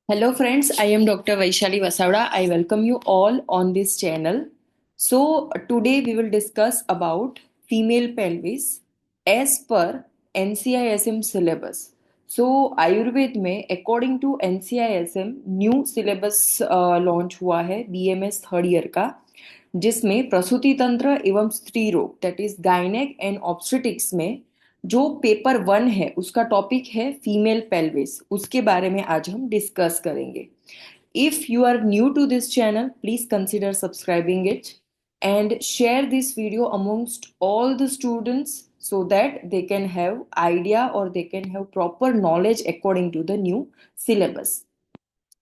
Hello, friends. I am Dr. Vaishali Vasavada. I welcome you all on this channel. So, today we will discuss about female pelvis as per NCISM syllabus. So, Ayurveda में according to NCISM new syllabus launch हुआ है BMS third year का, जिसमें प्रसूति तंत्र एवं स्त्री रोग that is gynaec and obstetrics में जो पेपर वन है उसका टॉपिक है फीमेल पेल्विस। उसके बारे में आज हम डिस्कस करेंगे। If you are new to this channel, please consider subscribing it and share this video amongst all the students so that they can have idea or they can have proper knowledge according to the new syllabus.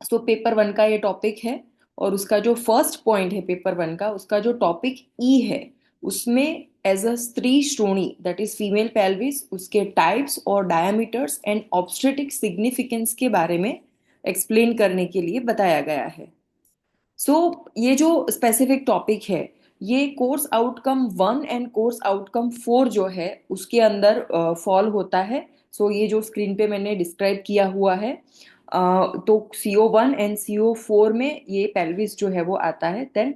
So paper one का ये topic है और उसका जो first point है paper one का, उसका जो टॉपिक ई है उसमें एज अ स्त्री श्रोणी दैट इज फीमेल पेल्विस, उसके टाइप्स और डायमीटर्स एंड ऑब्स्टेटिक सिग्निफिकेंस के बारे में एक्सप्लेन करने के लिए बताया गया है। सो ये जो स्पेसिफिक टॉपिक है ये course outcome one and course outcome four जो है उसके अंदर फॉल होता है। सो ये जो स्क्रीन पे मैंने डिस्क्राइब किया हुआ है, तो CO1 एंड CO4 में ये पेल्विस जो है वो आता है। देन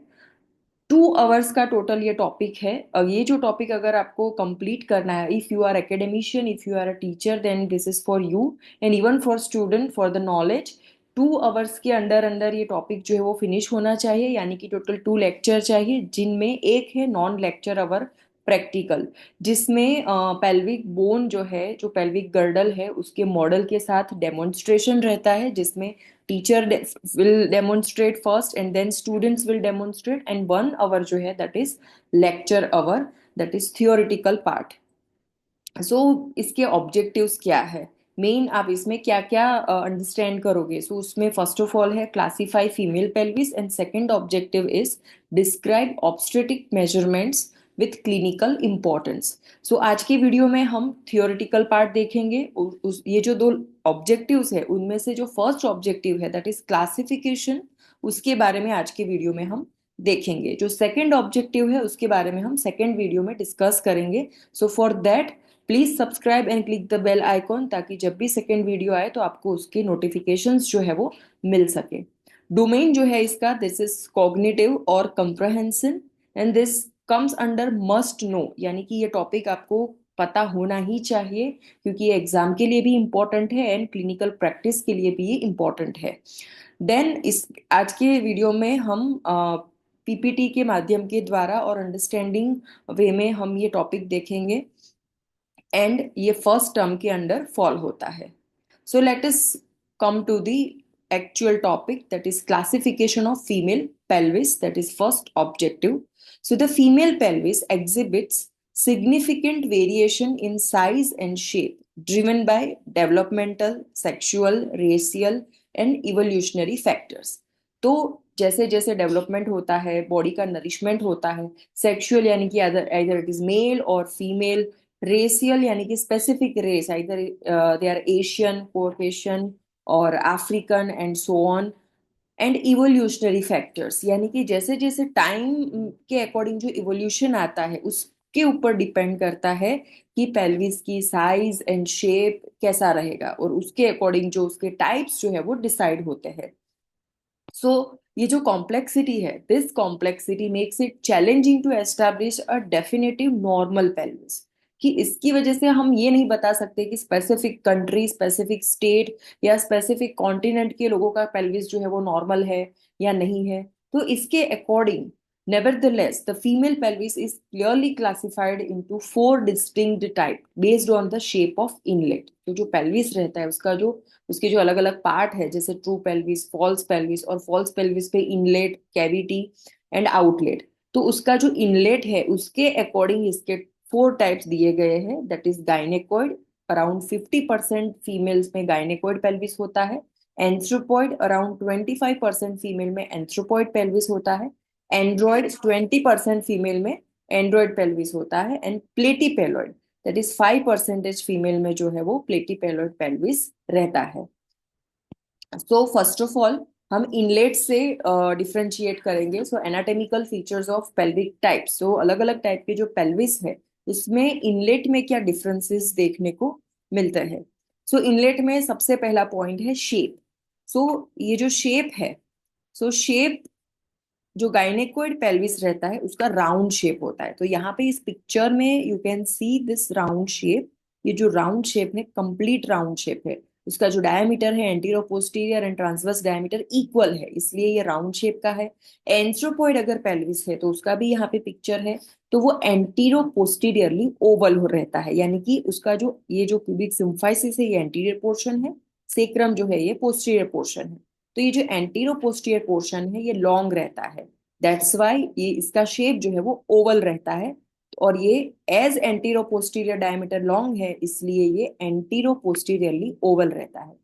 2 आवर्स का टोटल ये टॉपिक है। ये जो टॉपिक अगर आपको कंप्लीट करना है, if you are academician, if you are a teacher, then this is for you and even for student for the knowledge. 2 hours के अंदर अंदर ये टॉपिक जो है वो फिनिश होना चाहिए, यानी कि टोटल 2 लेक्चर चाहिए, जिनमें एक है नॉन लेक्चर अवर प्रैक्टिकल, जिसमें पेल्विक बोन जो है, जो पेल्विक गर्डल है उसके मॉडल के साथ डेमोन्स्ट्रेशन रहता है, जिसमें teacher will demonstrate first and then students will demonstrate, and 1 hour जो है that is lecture hour, that is theoretical part. सो इसके ऑब्जेक्टिव्स क्या है, मेन आप इसमें क्या क्या अंडरस्टैंड करोगे। सो उसमें फर्स्ट ऑफ ऑल है classify female pelvis and second objective is describe obstetric measurements with clinical importance. So आज के वीडियो में हम थियोरिटिकल पार्ट देखेंगे। ये जो दो ऑब्जेक्टिव्स है उनमें से जो फर्स्ट ऑब्जेक्टिव है दैट इज क्लासिफिकेशन, उसके बारे में आज के वीडियो में हम देखेंगे। जो सेकंड ऑब्जेक्टिव है उसके बारे में हम सेकंड वीडियो में डिस्कस करेंगे। So for that please subscribe and click the bell icon, ताकि जब भी सेकेंड वीडियो आए तो आपको उसके नोटिफिकेशंस जो है वो मिल सके। डोमेन जो है इसका, दिस इज कॉग्निटिव और comprehension and this comes under must know, यानी कि ये टॉपिक आपको पता होना ही चाहिए, क्योंकि ये एग्जाम के लिए भी इम्पोर्टेंट है एंड क्लिनिकल प्रैक्टिस के लिए भी ये इम्पोर्टेंट है। देन इस आज के वीडियो में हम पीपीटी के माध्यम के द्वारा और अंडरस्टैंडिंग वे में हम ये टॉपिक देखेंगे एंड ये फर्स्ट टर्म के अंडर फॉल होता है। So let us come to the actual topic that is classification of female pelvis, that is first objective. So the female pelvis exhibits significant variation in size and shape driven by developmental, sexual, racial and evolutionary factors. तो जैसे जैसे development होता है, body का nourishment होता है, sexual यानी कि either it is male or female, racial यानी कि specific race, either they are Asian, Caucasian और African and so on, and evolutionary factors यानी कि जैसे जैसे टाइम के अकॉर्डिंग जो इवोल्यूशन आता है उसके ऊपर डिपेंड करता है कि पेल्विस की साइज एंड शेप कैसा रहेगा, और उसके अकॉर्डिंग जो उसके टाइप्स जो है वो डिसाइड होते हैं। सो ये जो कॉम्प्लेक्सिटी है, this complexity makes it challenging to establish a definitive normal pelvis, कि इसकी वजह से हम ये नहीं बता सकते कि स्पेसिफिक कंट्री, स्पेसिफिक स्टेट या स्पेसिफिक कॉन्टिनेंट के लोगों का पेल्विस जो है वो नॉर्मल है या नहीं है। तो इसके according nevertheless the female pelvis is clearly classified into 4 distinct type based on the shape of inlet। तो जो pelvis रहता है उसका जो उसके जो अलग अलग पार्ट है, जैसे ट्रू पेल्विस, फॉल्स पेल्विस, और फॉल्स पेल्विस पे इनलेट, कैविटी एंड आउटलेट, तो उसका जो इनलेट है उसके अकॉर्डिंग इसके 4 टाइप्स दिए गए हैं, that is gynaecoid, around 50% females में गायनेकोइड पेल्विस होता है। एंथ्रोपॉइड, अराउंड 25% फीमेल में एंथ्रोपॉइड पेल्विस होता है। एंड्रॉइड, 20% फीमेल में एंड्रॉइड पेल्विस होता है। And platypelloid, that is 5% female में जो है वो प्लेटीपेलॉइड पेल्विस रहता है। सो फर्स्ट ऑफ ऑल हम इनलेट से डिफरेंशिएट करेंगे। So anatomical features of pelvic types, so अलग अलग टाइप के जो पेल्विस है उसमें इनलेट में क्या डिफरेंसेस देखने को मिलते हैं। सो इनलेट में सबसे पहला पॉइंट है शेप। सो ये जो शेप है, सो शेप जो गायनेकोइड पेल्विस रहता है उसका राउंड शेप होता है। तो यहाँ पे इस पिक्चर में you can see this round shape. ये जो राउंड शेप है कंप्लीट राउंड शेप है। उसका जो डायमीटर है antero posterior and transverse diameter equal है, इसलिए ये राउंड शेप का है। एंथ्रोपॉइड अगर पेल्विस है तो उसका भी यहाँ पे पिक्चर है, तो वो एंटीरो पोस्टीरियरली ओवल हो रहता है, यानी कि उसका जो ये जो क्यूबिक सिम्फाइसिस है ये एंटीरियर पोर्शन है, सेक्रम जो है ये पोस्टीरियर पोर्शन है। तो ये जो एंटीरो पोस्टीरियर पोर्शन है ये लॉन्ग रहता है, दैट्स वाई ये इसका शेप जो है वो ओवल रहता है। और ये as anteroposterior diameter long है, इसलिए ये एंटीरो पोस्टीरियरली ओवल रहता है।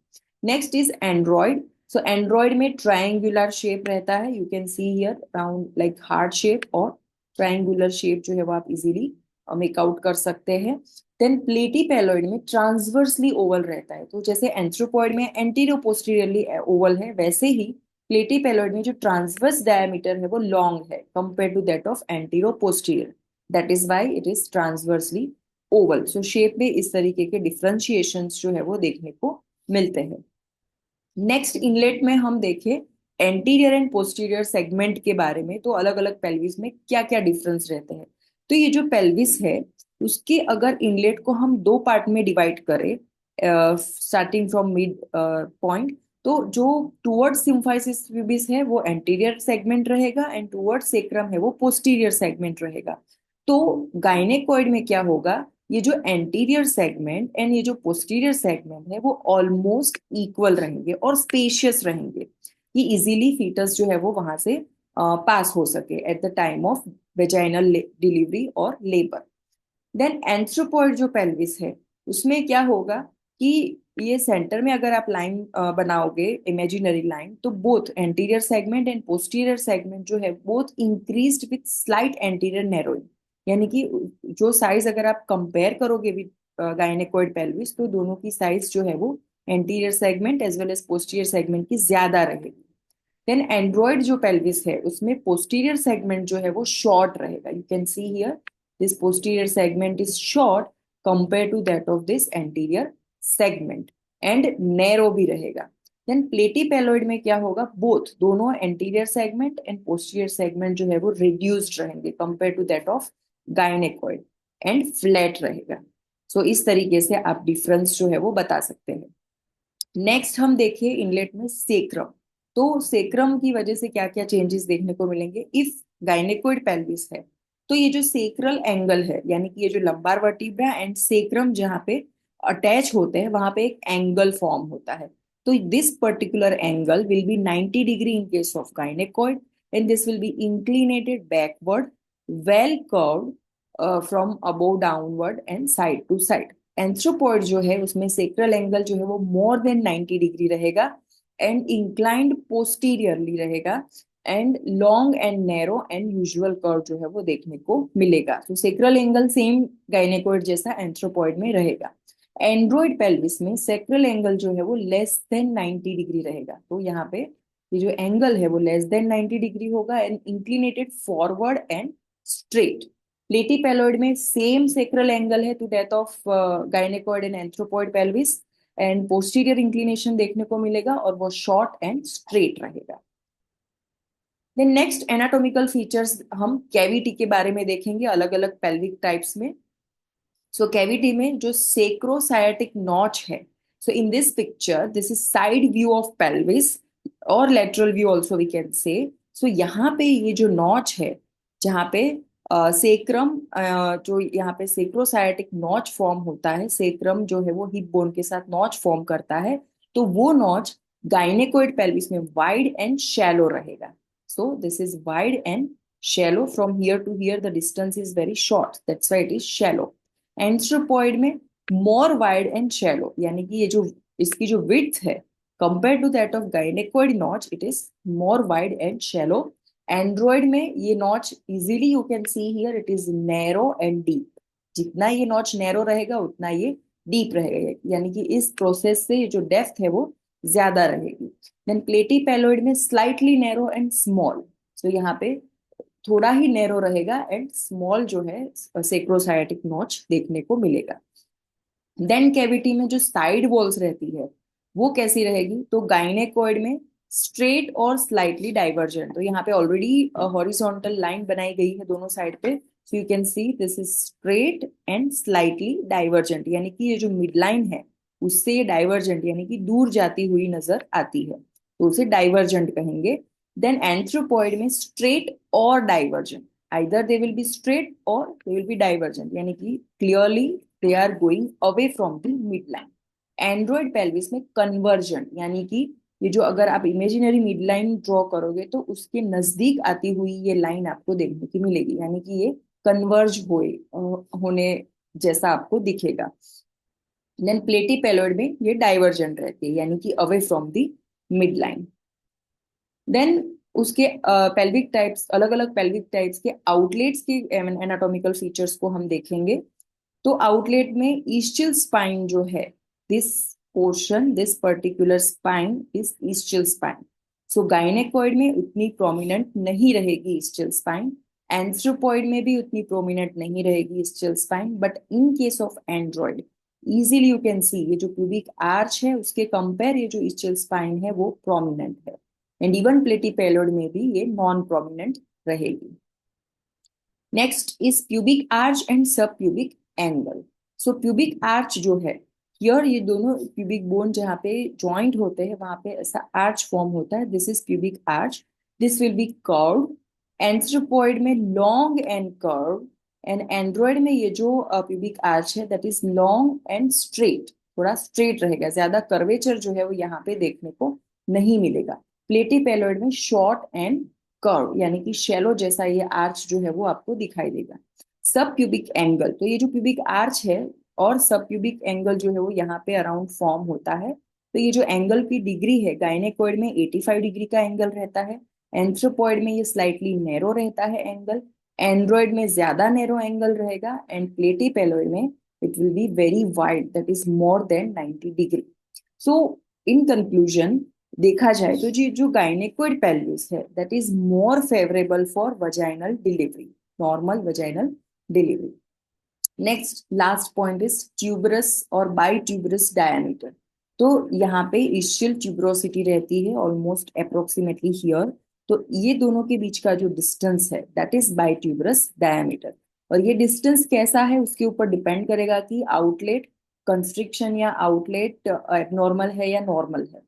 Next is android. So android में ट्रायंगुलर शेप रहता है, you can see here round like heart shape, और ट्रायंगुलर शेप जो है वो आप इजीली मेकआउट कर सकते हैं। देन प्लेटीपेलोइड में ट्रांसवर्सली ओवल रहता है, तो जैसे एंथ्रोपॉइड में एंटीरियो पोस्टीरियरली ओवल है, वैसे ही प्लेटीपेलोइड में जो ट्रांसवर्स डायमीटर है वो लॉन्ग है compare to that of anteroposterior, that is why it is transversely oval. So shape में इस तरीके के डिफरेंशिएशंस जो है वो देखने को मिलते हैं। नेक्स्ट इनलेट में हम देखें एंटीरियर एंड पोस्टीरियर सेगमेंट के बारे में, तो अलग अलग पेल्विस में क्या क्या डिफरेंस रहते हैं। तो ये जो पेल्विस है उसके अगर इनलेट को हम दो पार्ट में डिवाइड करें, स्टार्टिंग फ्रॉम मिड पॉइंट, तो जो टुवर्ड सिम्फाइसिस प्यूबिस है वो एंटीरियर सेगमेंट रहेगा एंड टुवर्ड सेक्रम है वो पोस्टीरियर सेगमेंट रहेगा। तो गायनेकोइड में क्या होगा, ये जो एंटीरियर सेगमेंट एंड ये जो पोस्टीरियर सेगमेंट है वो ऑलमोस्ट इक्वल रहेंगे और स्पेशियस रहेंगे, ये इजीली फीटस जो है वो वहां से पास हो सके at the time of vaginal delivery और लेबर। देन एंथ्रोपॉइड जो पेल्विस है उसमें क्या होगा कि ये सेंटर में अगर आप लाइन बनाओगे इमेजिनरी लाइन, तो both anterior segment and posterior segment जो है both increased with slight anterior narrowing, यानी कि जो साइज अगर आप कंपेयर करोगे विद गायनेकोइड पेल्विस, तो दोनों की साइज जो है वो anterior segment as well as posterior segment की ज्यादा रहेगी। देन एंड्रॉइड जो पेल्विस है उसमें पोस्टीरियर सेगमेंट जो है वो शॉर्ट रहेगा, you can see here this posterior segment is short compare to that of this anterior segment and narrow भी रहेगा। देन प्लेटीपेलोइड में क्या होगा, बोथ दोनों anterior segment and posterior segment जो है वो रिड्यूस्ड रहेंगे compare to that of gynaecoid and flat रहेगा। सो इस तरीके से आप डिफरेंस जो है वो बता सकते हैं। नेक्स्ट हम देखिए इनलेट में सेक्रम। तो सेक्रम की वजह से क्या क्या चेंजेस देखने को मिलेंगे, इफ गायनेकोइड पेल्विस है तो ये जो सेक्रल एंगल है, यानी कि ये जो लंबार वर्टिब्रा एंड सेक्रम जहाँ पे अटैच होते हैं वहां पे एक एंगल फॉर्म होता है। तो this particular angle will be 90 degree in case of gynaecoid and this will be inclinated backward, well curved from above downward and side to side. Anthropoid जो है उसमें सेक्रल एंगल जो है वो मोर देन 90 डिग्री रहेगा and inclined posteriorly रहेगा and long and narrow and usual curve जो है वो देखने को मिलेगा। तो सेक्रल एंगल सेम गायनेकोइड जैसा एंथ्रोपॉइड में रहेगा। एंड्रॉइड पेल्विस में सेक्रल एंगल जो है वो लेस देन 90 डिग्री रहेगा, तो यहाँ पे ये जो एंगल है वो लेस देन 90 डिग्री होगा and inclined forward and straight. Platypelloid में सेम सेक्रल एंगल है to that of gynaecoid and anthropoid pelvis and posterior inclination देखने को मिलेगा और वो शॉर्ट एंड स्ट्रेट रहेगा। देन नेक्स्ट एनाटॉमिकल फीचर्स हम कैविटी के बारे में देखेंगे अलग अलग पेल्विक टाइप्स में। सो कैविटी में जो सेक्रोसायटिक नॉच है, so in this picture this is side view of pelvis और lateral view also we can say. So यहाँ पे ये जो नॉच है जहाँ पे सेक्रम जो यहाँ पे सेक्रोसायटिक नॉच फॉर्म होता है, सेक्रम जो है वो हिप बोन के साथ नॉच फॉर्म करता है, तो वो नॉच गायनेकोइड पेल्विस में वाइड एंड शैलो रहेगा। So this is wide and shallow, from here to here the distance is very short, that's why it is shallow। Anthropoid में मोर वाइड एंड शैलो, यानी कि ये जो इसकी जो विड्थ है compare to that of gynaecoid notch it is more wide and shallow. Android में ये notch easily you can see here it is narrow and deep, जितना ये नॉच नैरो रहेगा उतना ये डीप रहेगा, यानी कि इस प्रोसेस से ये जो डेप्थ है वो ज्यादा रहेगी। देन प्लेटीपेलोइड में स्लाइटली नैरो एंड स्मॉल, सो यहाँ पे थोड़ा ही नैरो रहेगा एंड स्मॉल जो है सेक्रोसायटिक नॉच देखने को मिलेगा। देन कैविटी में जो साइड वॉल्स रहती है वो कैसी रहेगी? तो गायनेकोइड में स्ट्रेट और स्लाइटली डाइवर्जेंट। तो यहाँ पे ऑलरेडी हॉरिजॉन्टल लाइन बनाई गई है दोनों साइड पे, so you can see this is straight and slightly divergent, यानी कि ये जो मिड लाइन है उससे ये डाइवर्जेंट यानी कि दूर जाती हुई नजर आती है, तो उसे डाइवर्जेंट कहेंगे। देन एंथ्रोपॉइड में स्ट्रेट और divergent, either they will be straight और दे विल बी डाइवर्जेंट, यानी कि clearly they are going away from the mid line. Android pelvis में कन्वर्जेंट, यानी कि ये जो अगर आप इमेजिनरी मिड लाइन ड्रॉ करोगे तो उसके नजदीक आती हुई ये लाइन आपको देखने की मिलेगी, यानी कि ये कन्वर्ज होने जैसा आपको दिखेगा। देन प्लेटीपेलोइड में ये डाइवर्जेंट रहती है, यानी कि away from the mid line. Then उसके पेल्विक टाइप्स, अलग अलग पेल्विक टाइप्स के आउटलेट्स के एनाटॉमिकल फीचर्स को हम देखेंगे। तो आउटलेट में ईस्चियल स्पाइन जो है, this portion, this particular spine is ischial spine. So gynaecoid में उतनी प्रोमिनेंट नहीं रहेगी ईस्चियल स्पाइन, एंथ्रोपॉइड में भी उतनी प्रोमिनेंट नहीं रहेगी ischial spine, but in case of android easily you can see ये जो प्यूबिक आर्च है उसके कंपेयर ये जो ईस्चियल स्पाइन है वो प्रोमिनेंट है, एंड इवन प्लेटीपेलोइड में भी ये नॉन प्रोमिनेंट रहेगी। Next is pubic arch and सब प्यूबिक एंगल। सो प्यूबिक आर्च जो है, हियर ये दोनों प्यूबिक बोन जहाँ पे ज्वाइंट होते हैं वहां पे ऐसा आर्च फॉर्म होता है, this is pubic arch. This will be curve, anthropoid में long and curve, and android में ये जो प्यूबिक आर्च है that is long and straight, थोड़ा स्ट्रेट रहेगा, ज्यादा कर्वेचर जो है वो यहाँ पे देखने को नहीं मिलेगा। प्लेटीपेलोइड में शॉर्ट एंड कर्व, यानी कि शैलो जैसा ये आर्च जो है वो आपको दिखाई देगा। सब प्यूबिक एंगल, तो ये जो प्यूबिक आर्च है और सब प्यूबिक एंगल जो है वो यहाँ पे अराउंड फॉर्म होता है। तो ये जो एंगल की डिग्री है, गायनेकोइड में 85 डिग्री का एंगल रहता है, एंथ्रोपॉइड में ये स्लाइटली नैरो रहता है एंगल, एंड्रॉइड में ज्यादा नैरो एंगल रहेगा, एंड प्लेटीपेलोइड में it will be very wide, that is more than 90 degree. So in conclusion देखा जाए तो जी जो गायनेकोइड पेल्विस है that is more favourable for vaginal delivery, normal vaginal delivery. Next last point is tuberous और by tuberous diameter. तो यहाँ पे essential tuberosity रहती है ऑलमोस्ट अप्रोक्सीमेटली हियर, तो ये दोनों के बीच का जो डिस्टेंस है that is by tuberous diameter. और ये डिस्टेंस कैसा है उसके ऊपर डिपेंड करेगा कि आउटलेट कंस्ट्रिक्शन या आउटलेट एबनॉर्मल है या नॉर्मल है।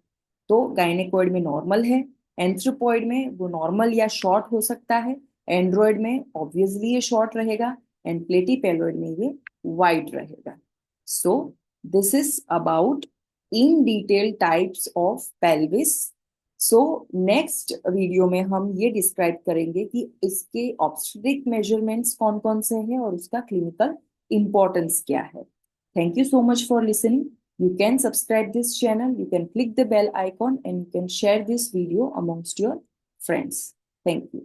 तो गायनेकोइड में नॉर्मल है, एंथ्रोपॉइड में वो नॉर्मल या शॉर्ट हो सकता है, एंड्रॉइड में ऑब्वियसली ये शॉर्ट रहेगा, एंड प्लेटीपेलोइड में ये वाइड रहेगा। So this is about in detail types of pelvis. So next video में हम ये डिस्क्राइब करेंगे कि इसके ऑब्स्टेट्रिक मेजरमेंट्स कौन कौन से हैं और उसका क्लिनिकल इंपॉर्टेंस क्या है। Thank you so much for listening. You can subscribe this channel, you can click the bell icon, and you can share this video amongst your friends. Thank you.